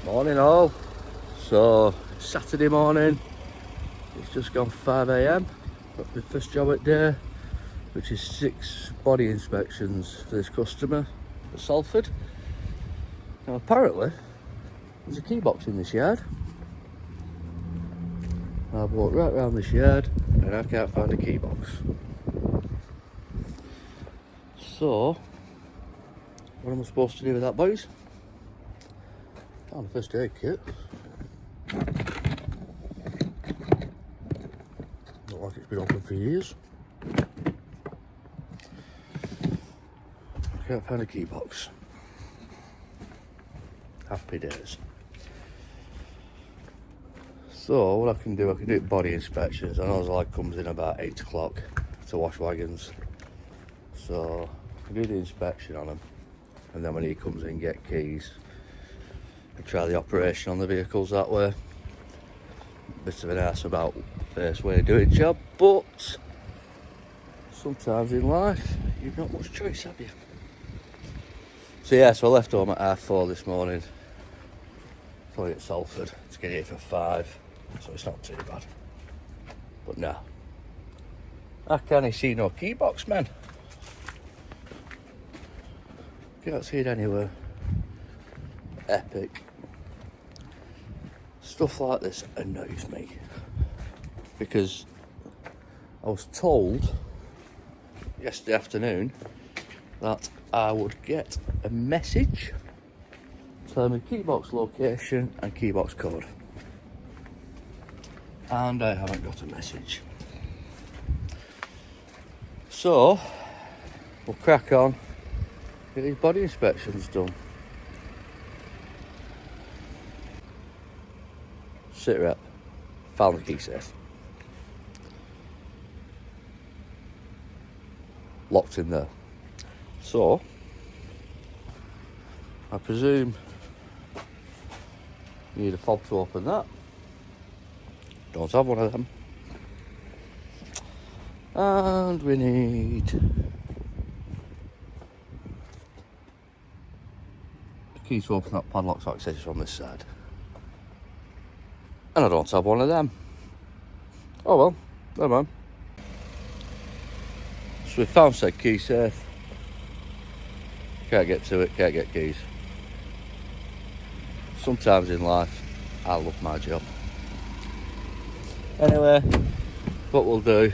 Morning all. So Saturday morning, it's just gone 5 AM. Got my first job at day, which is 6 body inspections for this customer at Salford. Now apparently there's a key box in this yard. I've walked right around this yard and I can't find a key box. So what am I supposed to do with that, boys? Found a first aid kit. Not like it's been open for years. I can't find a key box. Happy days. So what I can do body inspections. I know the lad comes in about 8 o'clock to wash wagons. So I do the inspection on them, and then when he comes in, get keys. I try the operation on the vehicles that way. Bit of an arse about first way of doing job, but sometimes in life you've not much choice, have you? So yeah, so I left home at 4:30 this morning. Probably at Salford to get here for 5, so it's not too bad. But no, I can't see no key box, man. Can't see it anywhere. Epic. Stuff like this annoys me because I was told yesterday afternoon that I would get a message telling me key box location and key box code, and I haven't got a message. So we'll crack on, get these body inspections done. Sit rep, found the key safe. Locked in there. So I presume you need a fob to open that. Don't have one of them. And we need a key to open that padlock to access from this side. And I don't have one of them. Oh well, never mind. So we found said key safe. Can't get to it, can't get keys. Sometimes in life, I love my job. Anyway, what we'll do,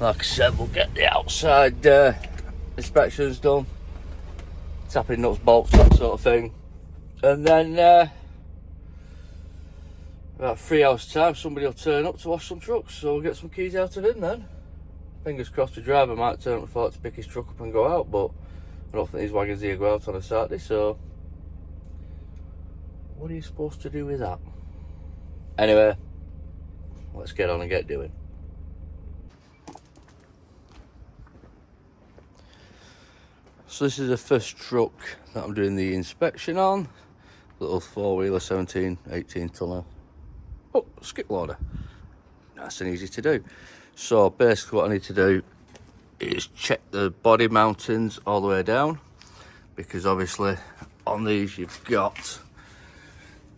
like I said, we'll get the outside inspections done. Tapping nuts, bolts, that sort of thing. And then about 3 hours time, somebody will turn up to wash some trucks, so we'll get some keys out of him then. Fingers crossed the driver might turn up before to pick his truck up and go out, but I don't think these wagons here go out on a Saturday, so what are you supposed to do with that? Anyway, let's get on and get doing. So this is the first truck that I'm doing the inspection on. Little 4-wheeler, 17, 18 tonner. Oh, skip loader. Nice and easy to do. So basically what I need to do is check the body mountings all the way down, because obviously on these you've got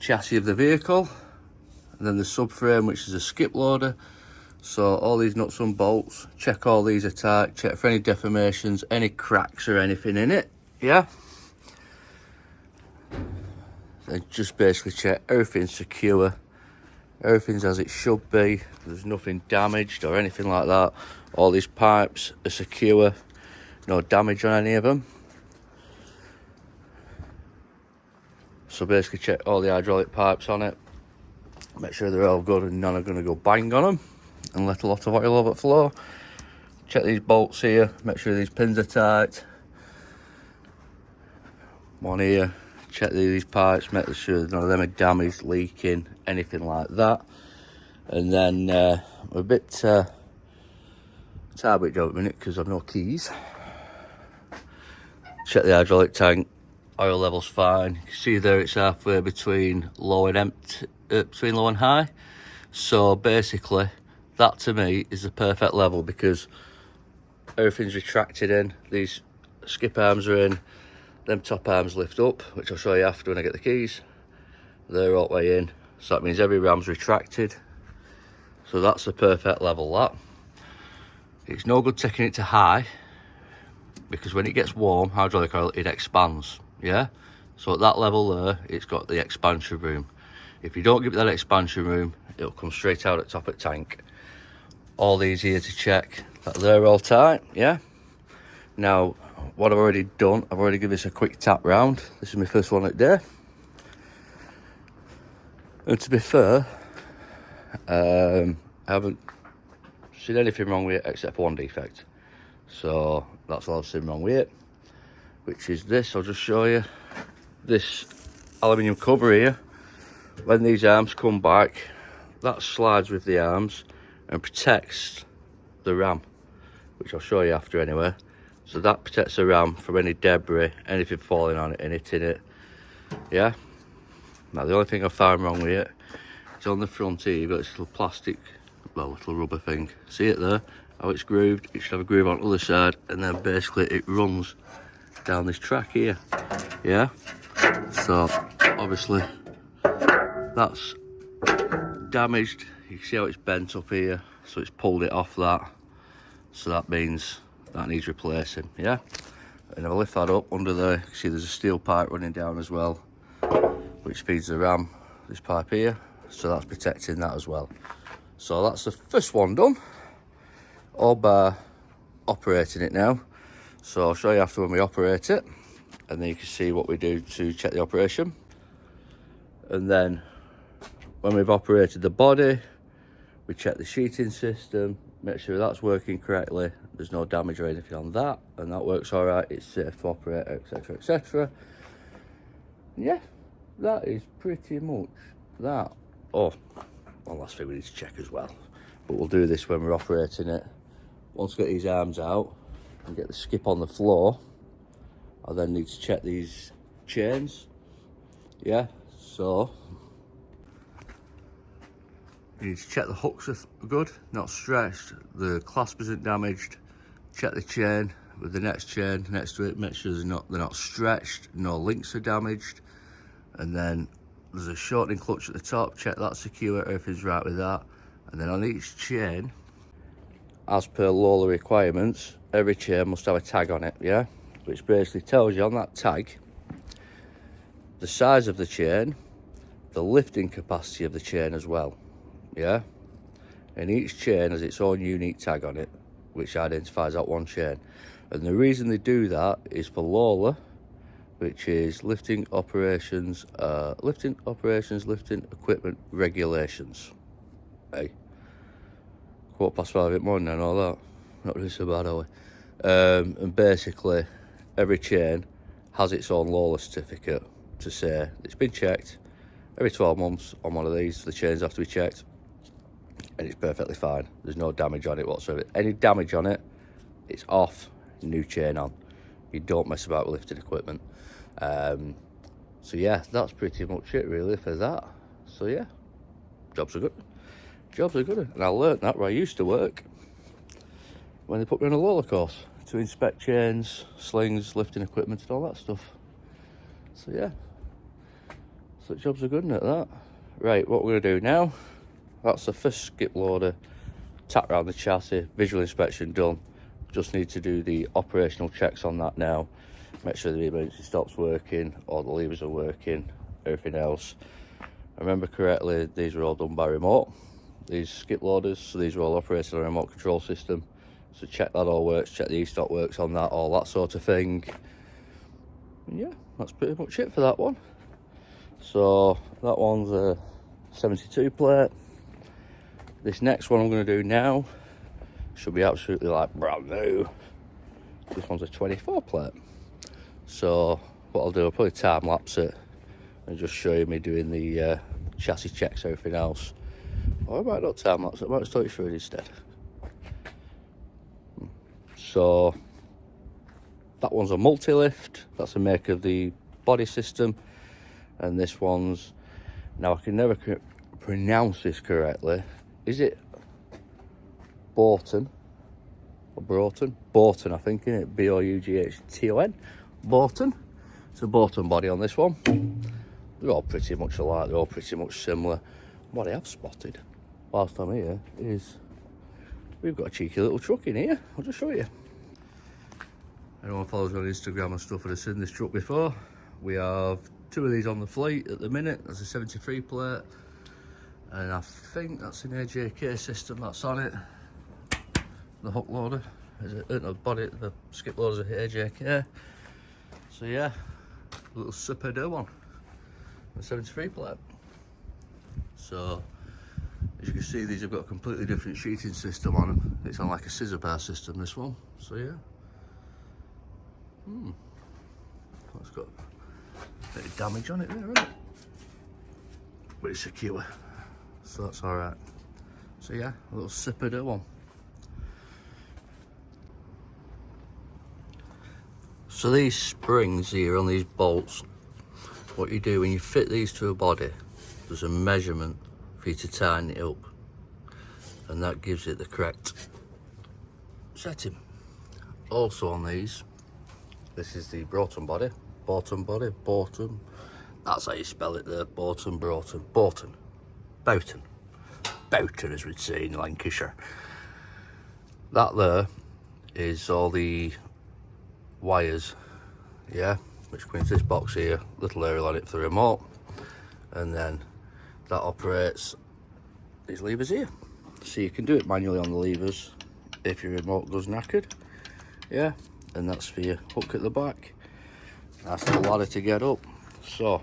chassis of the vehicle and then the subframe, which is a skip loader. So all these nuts and bolts, check all these are tight, check for any deformations, any cracks or anything in it, yeah? Then just basically check everything's secure, everything's as it should be, there's nothing damaged or anything like that. All these pipes are secure, no damage on any of them. So basically check all the hydraulic pipes on it, make sure they're all good and none are going to go bang on them and let a lot of oil overflow. Check these bolts here, make sure these pins are tight. One here, check these pipes, make sure none of them are damaged, leaking, anything like that. And then a bit tight job at the minute because I've no keys. Check the hydraulic tank, oil level's fine. You can see there it's halfway between low and empty, between low and high. So basically, that to me is the perfect level because everything's retracted in. These skip arms are in, them top arms lift up, which I'll show you after when I get the keys. they're all the way in. So that means every ram's retracted. So that's the perfect level, that. It's no good taking it to high, because when it gets warm, hydraulic oil, it expands, yeah? So at that level there, it's got the expansion room. If you don't give it that expansion room, it'll come straight out at top of tank. All these here to check that they're all tight, yeah? Now, what I've already done, I've already given this a quick tap round. This is my first one of the day. And to be fair, I haven't seen anything wrong with it except for one defect. So that's all I've seen wrong with it, which is this. I'll just show you this aluminium cover here. When these arms come back, that slides with the arms and protects the ram, which I'll show you after anyway. So that protects the ram from any debris, anything falling on it and hitting it, yeah? Now the only thing I found wrong with it is on the front here, you've got this little plastic, well, little rubber thing. See it there? How it's grooved? It should have a groove on the other side, and then basically it runs down this track here, yeah? So obviously that's damaged. You can see how it's bent up here, so it's pulled it off that. So that means that needs replacing, yeah? And if I lift that up under there, you can see there's a steel pipe running down as well, which feeds the ram, this pipe here. So that's protecting that as well. So that's the first one done, all by operating it now. So I'll show you after when we operate it, and then you can see what we do to check the operation. And then when we've operated the body, we check the sheeting system, make sure that's working correctly, there's no damage or anything on that, and that works all right, it's safe to operate, etc, etc. Yeah, that is pretty much that. Oh, one last thing we need to check as well, but we'll do this when we're operating it. Once we get these arms out and get the skip on the floor, I then need to check these chains, yeah? So you need to check the hooks are good, not stretched, the clasp isn't damaged. Check the chain with the next chain next to it, make sure they're not stretched, no links are damaged. And then there's a shortening clutch at the top, check that's secure, everything's right with that. And then on each chain, as per Zoeller requirements, every chain must have a tag on it, yeah? Which basically tells you on that tag the size of the chain, the lifting capacity of the chain as well, yeah? And each chain has its own unique tag on it, which identifies that one chain. And the reason they do that is for Zoeller, which is lifting operations, lifting equipment regulations. Hey, 5:15 in the morning and all that. Not really so bad, are we? And basically, every chain has its own Zoeller certificate to say it's been checked. Every 12 months on one of these, the chains have to be checked, and it's perfectly fine. There's no damage on it whatsoever. Any damage on it, it's off, new chain on. You don't mess about with lifting equipment. So yeah, that's pretty much it really for that. So yeah, jobs are good. Jobs are good. And I learnt that where I used to work when they put me on a Zoeller course to inspect chains, slings, lifting equipment and all that stuff. So yeah, so jobs are good at that. Right, what we're going to do now, that's the first skip loader, tap around the chassis, visual inspection done. Just need to do the operational checks on that now. Make sure the emergency stop's working, all the levers are working, everything else. I remember correctly, these were all done by remote, these skip loaders, so these were all operated on a remote control system. So check that all works, check the e-stop works on that, all that sort of thing. And yeah, that's pretty much it for that one. So that one's a 72 plate. This next one I'm going to do now should be absolutely like brand new. This one's a 24 plate. So what I'll do, I'll probably time lapse it and just show you me doing the chassis checks, everything else. Or I might not time lapse it, I might just talk you through it instead. So that one's a multi-lift, that's the make of the body system. And this one's, now I can never pronounce this correctly. Is it Broughton or Broughton? Broughton, I think, isn't it? Boughton. Broughton. It's a Broughton body on this one. they're all pretty much alike, they're all pretty much similar. What I have spotted whilst I'm here is we've got a cheeky little truck in here. I'll just show you. Anyone follows me on Instagram and stuff would have seen this truck before. We have 2 of these on the fleet at the minute. There's a 73 plate, and I think that's an AJK system that's on it. The hook loader, the body, the skip loaders are AJK. So yeah, a little CPD one, a 73 plate. So as you can see, these have got a completely different sheeting system on them. It's on like a scissor bar system, this one. So yeah. It's got a bit of damage on it there, isn't it? But it's secure, so that's alright. So yeah, a little CPD one. So these springs here on these bolts, what you do when you fit these to a body, there's a measurement for you to tighten it up, and that gives it the correct setting. Also on these, this is the Broughton body, Boughton, that's how you spell it there, Boughton, Boughton as we'd say in Lancashire. That there is all the wires, yeah, which go into this box here, little aerial on it for the remote, and then that operates these levers here. So you can do it manually on the levers if your remote goes knackered, yeah. And that's for your hook at the back. That's the ladder to get up. So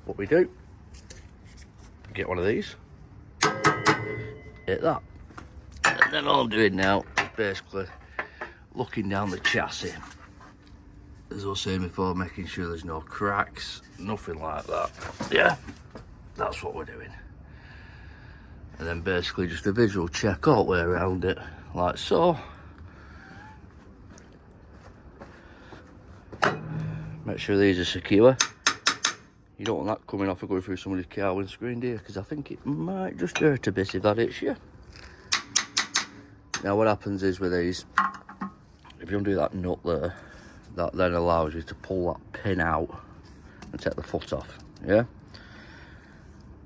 what we do, get one of these, hit that, and then all I'm doing now is basically looking down the chassis, as I was saying before, making sure there's no cracks, nothing like that. Yeah, that's what we're doing. And then basically just a visual check all the way around it, like so. Make sure these are secure. You don't want that coming off and going through somebody's car windscreen, do you? Because I think it might just hurt a bit if that hits you. Now what happens is with these, if you undo that nut there, that then allows you to pull that pin out and take the foot off, yeah?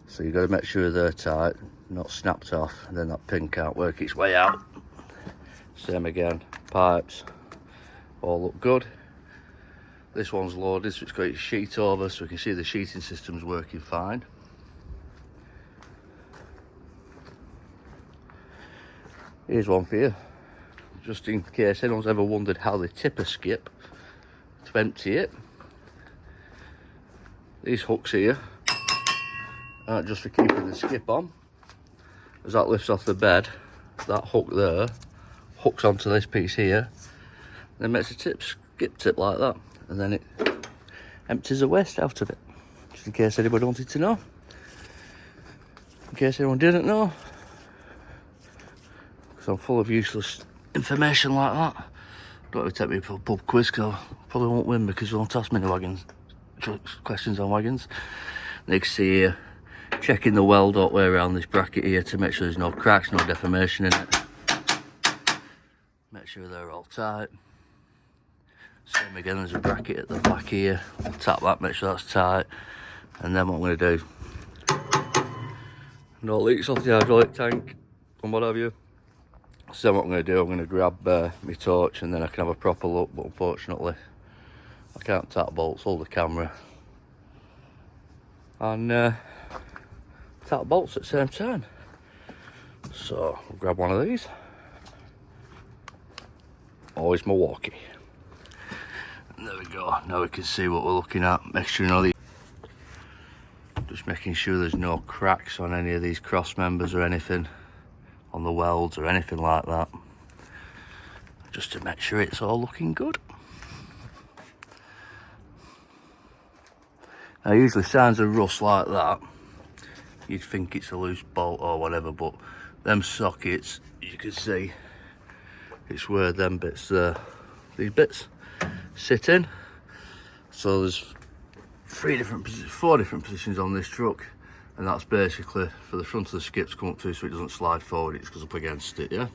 So you've got to make sure they're tight, not snapped off, and then that pin can't work its way out. Same again, pipes, all look good. This one's loaded, so it's got its sheet over, so we can see the sheeting system's working fine. Here's one for you, just in case anyone's ever wondered how they tip a skip to empty it. These hooks here aren't just for keeping the skip on. As that lifts off the bed, that hook there hooks onto this piece here, then makes a skip tip like that. And then it empties the waste out of it, just in case anybody wanted to know. In case anyone didn't know, because I'm full of useless information like that. Don't ever take me for a pub quiz, because I probably won't win because you won't ask many questions on wagons. And you can see here, checking the weld all the way around this bracket here to make sure there's no cracks, no deformation in it. Make sure they're all tight. Same again, there's a bracket at the back here. I'll tap that, make sure that's tight. And then what I'm going to do, no leaks off the hydraulic tank and what have you. So what I'm going to do, I'm going to grab my torch and then I can have a proper look, but unfortunately I can't tap bolts, hold the camera and tap bolts at the same time. So I'll grab one of these. Always Milwaukee. There we go, now we can see what we're looking at. Make sure just making sure there's no cracks on any of these cross members or anything, on the welds or anything like that, just to make sure it's all looking good. Now usually signs of rust like that, you'd think it's a loose bolt or whatever, but them sockets, you can see it's where them bits there, these bits sit in. So there's four different positions on this truck, and that's basically for the front of the skip to come up to so it doesn't slide forward, it goes up against it, yeah.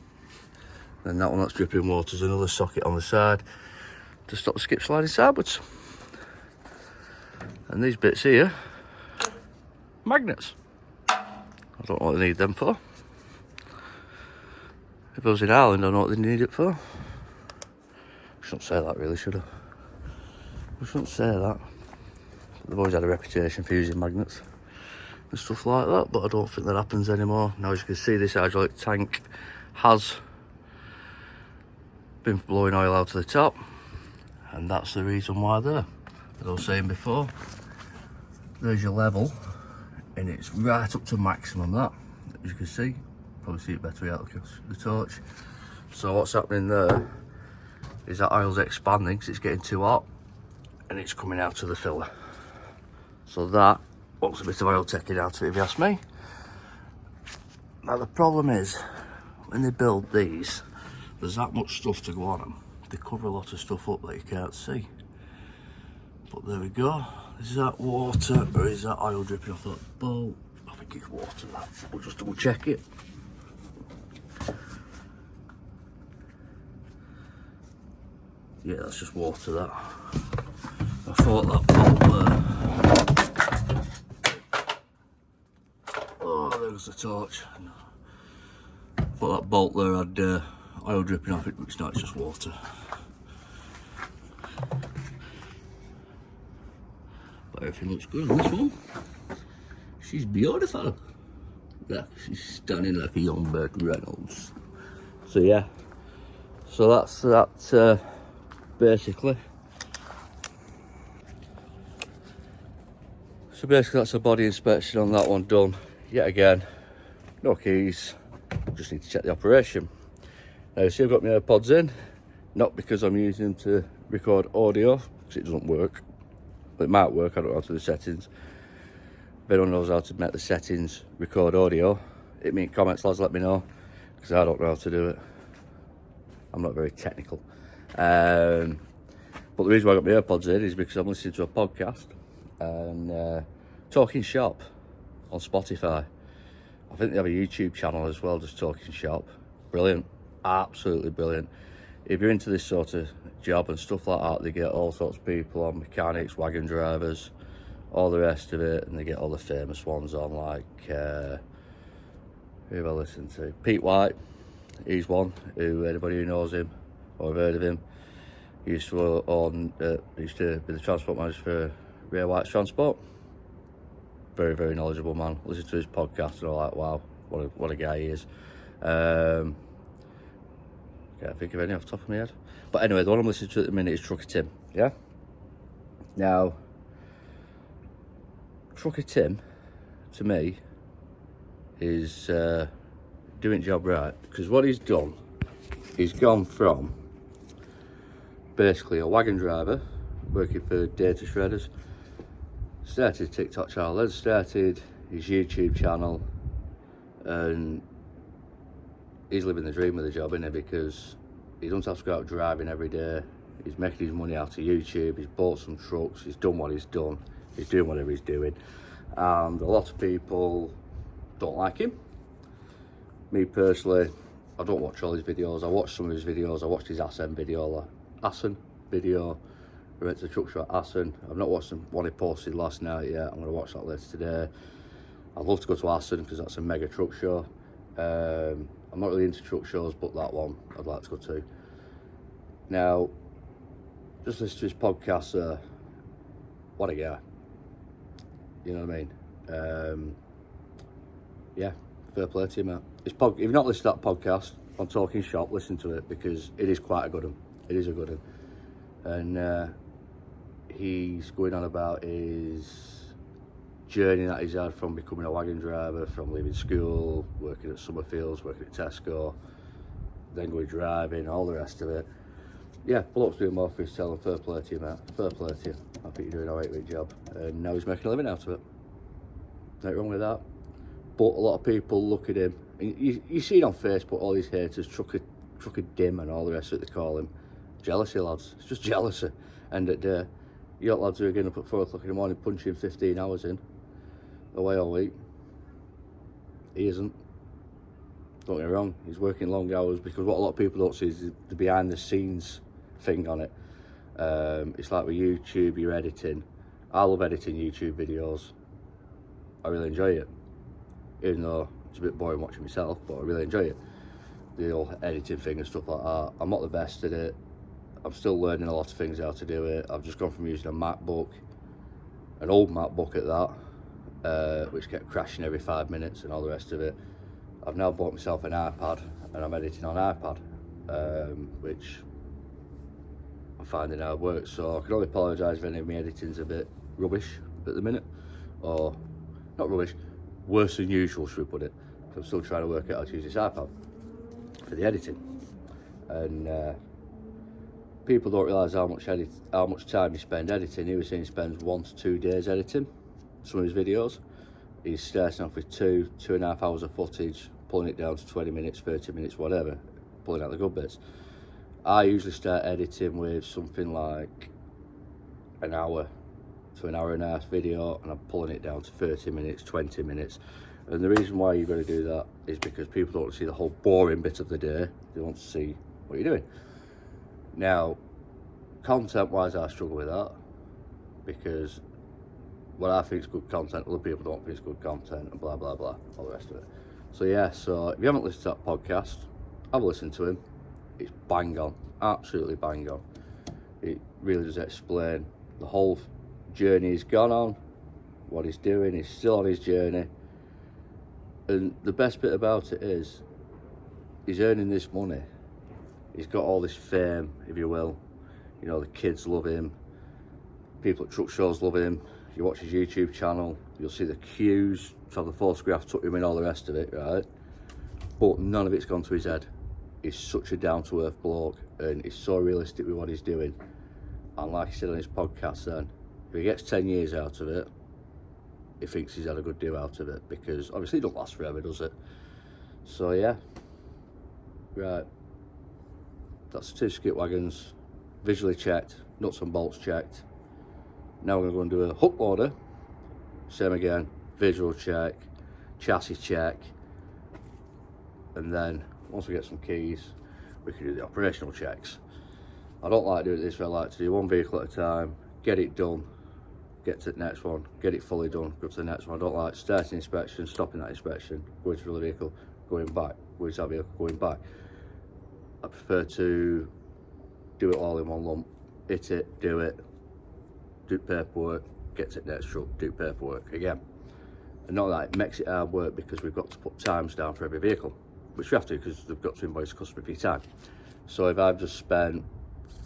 Then that one that's dripping water is another socket on the side to stop the skip sliding sideways. And these bits here magnets. I don't know what they need them for. If I was in Ireland, I don't know what they need it for. I shouldn't say that really, should I? I shouldn't say that. They've always had a reputation for using magnets and stuff like that, but I don't think that happens anymore. Now, as you can see, this hydraulic tank has been blowing oil out to the top, and that's the reason why there. As I was saying before, there's your level, and it's right up to maximum, that, as you can see. Probably see it better without the torch. So what's happening there is that oil's expanding because it's getting too hot, and it's coming out of the filler. So that wants a bit of oil taken out of it, if you ask me. Now the problem is, when they build these, there's that much stuff to go on them. They cover a lot of stuff up that you can't see. But there we go. Is that water or is that oil dripping off that bolt? I think it's water, that. We'll just double check it. Yeah, that's just water, that. I thought that bolt there. Oh, there's the torch. I thought that bolt there had oil dripping off it, but it's not, it's just water. But everything looks good on this one. She's beautiful. Look, she's stunning like a young Burt Reynolds. So yeah, so that's that basically. So basically that's a body inspection on that one done. Yet again, no keys, just need to check the operation. Now see, I've got my AirPods in, not because I'm using them to record audio, because it doesn't work. But it might work, I don't know how to do the settings. If anyone knows how to make the settings record audio, hit me in comments, lads, let me know, because I don't know how to do it. I'm not very technical. But the reason why I got my AirPods in is because I'm listening to a podcast, and Talking Shop on Spotify. I think they have a YouTube channel as well, just Talking Shop. Brilliant, absolutely brilliant. If you're into this sort of job and stuff like that, they get all sorts of people on, mechanics, wagon drivers, all the rest of it, and they get all the famous ones on, like, who have I listened to? Pete White, he's one, who, anybody who knows him, or have heard of him, he used to be the transport manager for Ray White's Transport. Very, very knowledgeable man. Listen to his podcast and I'm like, wow, what a guy he is. Can't think of any off the top of my head. But anyway, the one I'm listening to at the minute is Trucker Tim, yeah? Now, Trucker Tim, to me, is doing the job right. Because what he's done, he's gone from basically a wagon driver, working for data shredders, started TikTok channel, then started his YouTube channel, and he's living the dream with the job, isn't he? Because he doesn't have to go out driving every day. He's making his money out of YouTube. He's bought some trucks. He's done what he's done. He's doing whatever he's doing. And a lot of people don't like him. Me personally, I don't watch all his videos. I watched some of his videos. I watched his Assen video. We went to the truck show at Assen. I've not watched the one he posted last night yet. I'm going to watch that later today. I'd love to go to Assen because that's a mega truck show. I'm not really into truck shows, but that one I'd like to go to. Now, just listen to his podcast, what a guy. You know what I mean? Yeah, fair play to you, mate. If you've not listened to that podcast on Talking Shop, listen to it, because it is quite a good one. It is a good one. And he's going on about his journey that he's had from becoming a wagon driver, from leaving school, working at Summerfields, working at Tesco, then going driving, all the rest of it. Yeah, bloke's doing more for his talent. Fair play to you, mate. Fair play to you. I think you're doing a great job. And now he's making a living out of it. Nothing wrong with that. But a lot of people look at him. You see it on Facebook, all these haters, trucker dim and all the rest of it, they call him. Jealousy, lads. It's just jealousy. And at you got lads who are getting up at 4 o'clock in the morning punching 15 hours in, away all week. He isn't. Don't get me wrong, he's working long hours, because what a lot of people don't see is the behind the scenes thing on it. It's like with YouTube, you're editing. I love editing YouTube videos. I really enjoy it. Even though it's a bit boring watching myself, but I really enjoy it. The whole editing thing and stuff like that. I'm not the best at it. I'm still learning a lot of things how to do it. I've just gone from using a MacBook, an old MacBook at that, which kept crashing every 5 minutes and all the rest of it. I've now bought myself an iPad and I'm editing on iPad, which I'm finding hard work. So I can only apologise if any of my editing's a bit rubbish at the minute, or not rubbish, worse than usual, should we put it. So I'm still trying to work out how to use this iPad for the editing, and people don't realise how much time you spend editing. He was saying he spends 1 to 2 days editing some of his videos. He's starting off with 2.5 hours of footage, pulling it down to 20 minutes, 30 minutes, whatever, pulling out the good bits. I usually start editing with something like an hour to an hour and a half video, and I'm pulling it down to 30 minutes, 20 minutes. And the reason why you've got to do that is because people don't want to see the whole boring bit of the day. They want to see what you're doing. Now, content-wise, I struggle with that, because what I think is good content, other people don't think is good content, and blah, blah, blah, all the rest of it. So yeah, so if you haven't listened to that podcast, have a listen to him. It's bang on, absolutely bang on. It really does explain the whole journey he's gone on, what he's doing. He's still on his journey. And the best bit about it is, he's earning this money. He's got all this fame, if you will. You know, the kids love him. People at truck shows love him. You watch his YouTube channel, you'll see the queues to have the photograph, took him in, all the rest of it, right? But none of it's gone to his head. He's such a down-to-earth bloke, and he's so realistic with what he's doing. And like he said on his podcast then, if he gets 10 years out of it, he thinks he's had a good do out of it, because obviously it don't last forever, does it? So yeah, right. That's 2 skip wagons, visually checked, nuts and bolts checked. Now we're going to go and do a hook loader. Same again, visual check, chassis check, and then once we get some keys, we can do the operational checks. I don't like doing it this way. I like to do one vehicle at a time, get it done, get to the next one, get it fully done, go to the next one. I don't like starting inspection, stopping that inspection, going to another vehicle, going back, going to that vehicle, going back. I prefer to do it all in one lump, hit it, do paperwork, get to the next truck, do paperwork again. And not that it makes it hard work, because we've got to put times down for every vehicle, which we have to, because they've got to invoice the customer for your time. So if I've just spent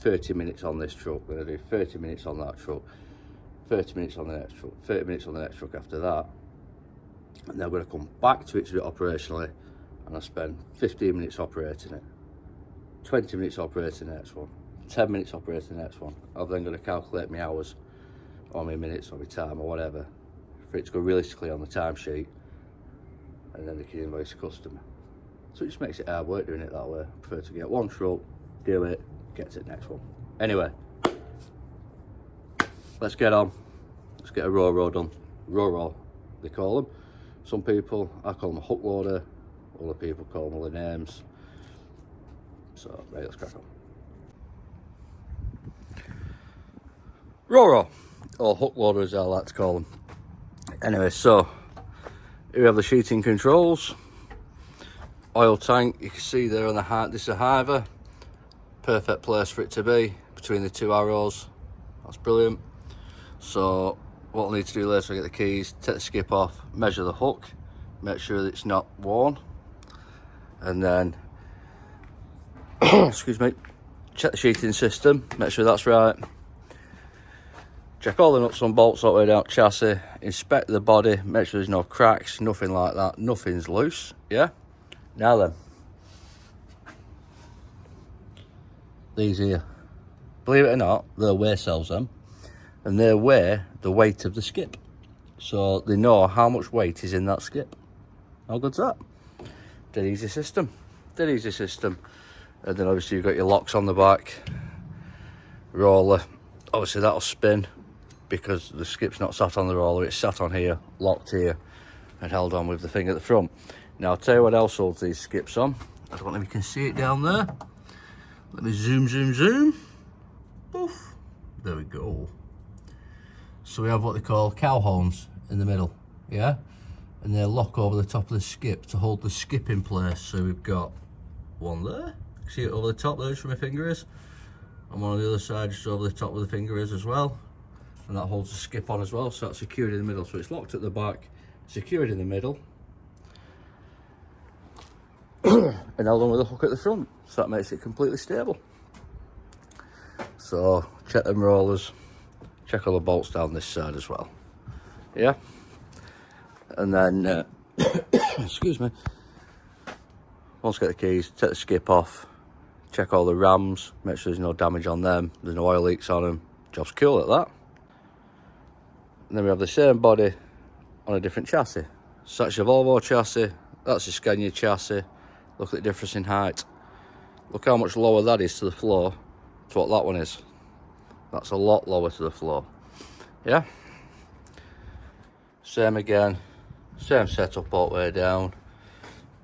30 minutes on this truck, I'm going to do 30 minutes on that truck, 30 minutes on the next truck, 30 minutes on the next truck after that, and then I'm going to come back to it to do it operationally, and I spend 15 minutes operating it, 20 minutes operating the next one, 10 minutes operating the next one. I'm then going to calculate my hours, or my minutes, or my time, or whatever, for it to go realistically on the timesheet, and then they can invoice the customer. So it just makes it hard work doing it that way. I prefer to get one truck, do it, get to the next one. Anyway, let's get on. Let's get a Ro-Ro done. Ro-Ro, they call them. Some people, I call them a hook loader. Other people call them other names. So, right, let's crack on. Ro-Ro, or hook loader as I like to call them. Anyway, so here we have the sheeting controls. Oil tank, you can see there on the height, this is a hiver. Perfect place for it to be, between the 2 arrows. That's brilliant. So what we'll need to do later, I'll get the keys, take the skip off, measure the hook, make sure that it's not worn, and then excuse me, check the sheeting system, make sure that's right, check all the nuts and bolts all the way down chassis, inspect the body, make sure there's no cracks, nothing like that, nothing's loose. Yeah, now then, these here, believe it or not, they're weigh cells, them, and they weigh the weight of the skip, so they know how much weight is in that skip. How good's that? Dead easy system, dead easy system. And then obviously you've got your locks on the back, roller, obviously that'll spin because the skip's not sat on the roller, it's sat on here, locked here, and held on with the thing at the front. Now I'll tell you what else holds these skips on. I don't know if you can see it down there. Let me zoom. Poof. There we go. So we have what they call cow horns in the middle. yeah, and they lock over the top of the skip to hold the skip in place. So we've got one there, see it over the top there, just where my finger is, and one on the other side just over the top where the finger is as well, and that holds the skip on as well. So that's secured in the middle, so it's locked at the back, secured in the middle, and held on with a hook at the front, so that makes it completely stable. So check them rollers, check all the bolts down this side as well, yeah. And then excuse me, once you get the keys, take the skip off, check all the rams, make sure there's no damage on them, there's no oil leaks on them, job's cool at that. And then we have the same body on a different chassis. So that's your Volvo chassis, that's your Scania chassis. Look at the difference in height. Look how much lower that is to the floor to what that one is. That's a lot lower to the floor, yeah. Same again, same setup all the way down,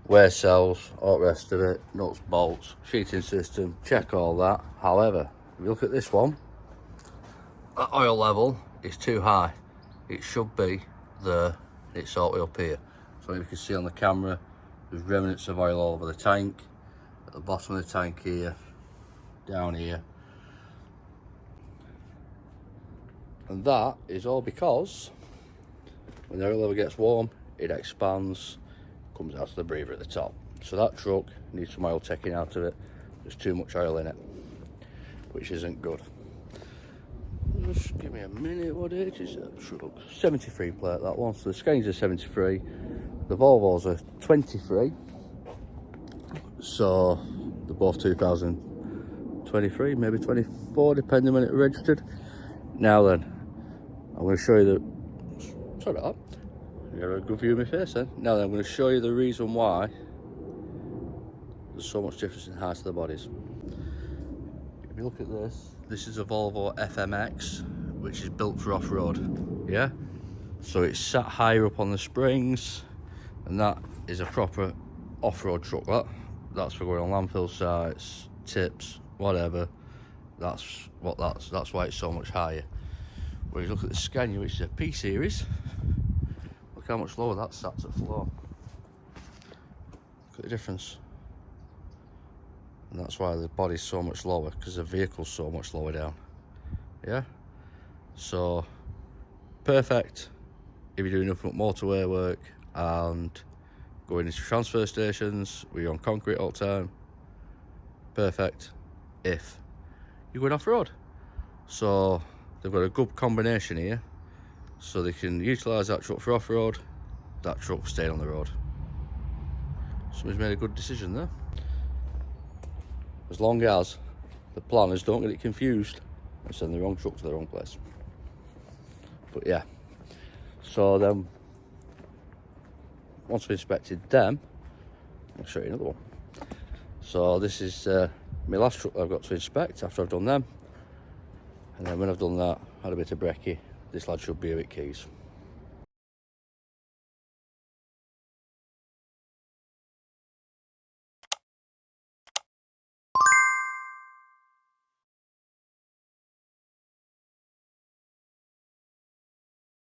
wear cells, all the rest of it, nuts, bolts, sheeting system, check all that. However, if you look at this one, that oil level is too high. It should be there, it's all the way up here. So you can see on the camera, there's remnants of oil all over the tank, at the bottom of the tank here, down here. And that is all because when the oil level gets warm, it expands, comes out to the breather at the top. So that truck needs some oil taken out of it. There's too much oil in it, which isn't good. Just give me a minute, what age is that truck? 73 plate, that one. So the Scania's a 73, the Volvo's a 23. So they're both 2023, maybe 24, depending when it registered. Now then, I'm going to show you the, sorry about that, you got a good view of my face then. Now then, I'm going to show you the reason why there's so much difference in height of the bodies. If you look at this, this is a Volvo FMX, which is built for off-road, yeah? So it's sat higher up on the springs, and that is a proper off-road truck, that's for going on landfill sites, tips, whatever. That's why it's so much higher. Whereas look at the Scania, which is a P series, look how much lower that sat to the floor. Look at the difference. And that's why the body's so much lower, because the vehicle's so much lower down, yeah. So perfect if you're doing nothing but motorway work and going into transfer stations where you're on concrete all the time. Perfect if you're going off-road. So they've got a good combination here, so they can utilise that truck for off-road, that truck for staying on the road. Someone's made a good decision there. As long as the planners don't get it confused and send the wrong truck to the wrong place. But yeah, so then once we've inspected them, I'll show you another one. So this is my last truck that I've got to inspect after I've done them. And then when I've done that, had a bit of brekkie, this lad should be here with keys.